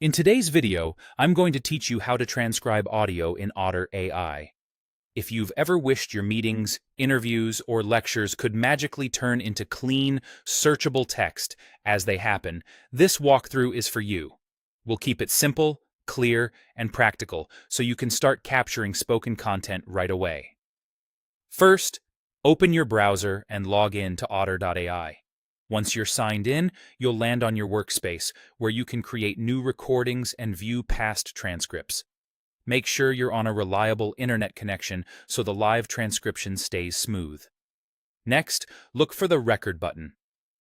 In today's video, I'm going to teach you how to transcribe audio in Otter AI. If you've ever wished your meetings, interviews, or lectures could magically turn into clean, searchable text as they happen, this walkthrough is for you. We'll keep it simple, clear, and practical so you can start capturing spoken content right away. First, open your browser and log in to Otter.ai. Once you're signed in, you'll land on your workspace, where you can create new recordings and view past transcripts. Make sure you're on a reliable internet connection so the live transcription stays smooth. Next, look for the Record button.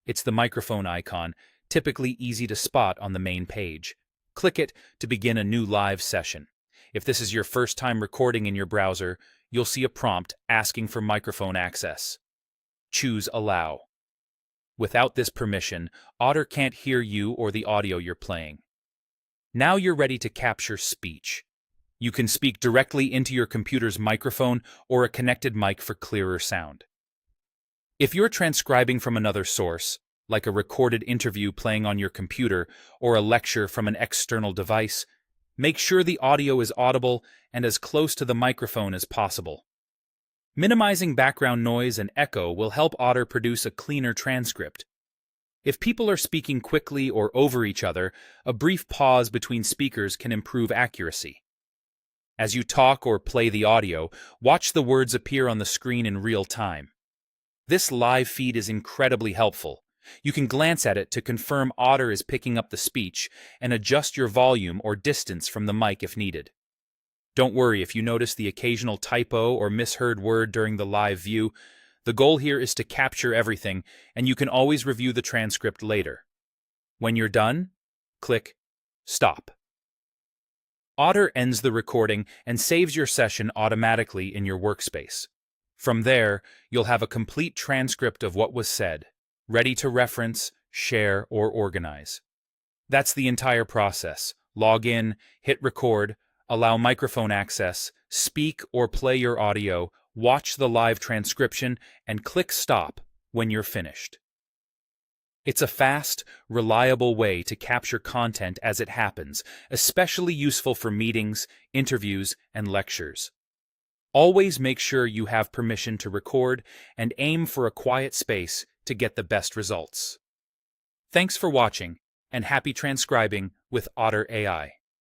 It's the microphone icon, typically easy to spot on the main page. Click it to begin a new live session. If this is your first time recording in your browser, you'll see a prompt asking for microphone access. Choose Allow. Without this permission, Otter can't hear you or the audio you're playing. Now you're ready to capture speech. You can speak directly into your computer's microphone or a connected mic for clearer sound. If you're transcribing from another source, like a recorded interview playing on your computer or a lecture from an external device, make sure the audio is audible and as close to the microphone as possible. Minimizing background noise and echo will help Otter produce a cleaner transcript. If people are speaking quickly or over each other, a brief pause between speakers can improve accuracy. As you talk or play the audio, watch the words appear on the screen in real time. This live feed is incredibly helpful. You can glance at it to confirm Otter is picking up the speech and adjust your volume or distance from the mic if needed. Don't worry if you notice the occasional typo or misheard word during the live view. The goal here is to capture everything, and you can always review the transcript later. When you're done, click Stop. Otter ends the recording and saves your session automatically in your workspace. From there, you'll have a complete transcript of what was said, ready to reference, share, or organize. That's the entire process. Log in, hit record, allow microphone access, speak or play your audio, watch the live transcription, and click Stop when you're finished. It's a fast, reliable way to capture content as it happens, especially useful for meetings, interviews, and lectures. Always make sure you have permission to record and aim for a quiet space to get the best results. Thanks for watching, and happy transcribing with Otter AI.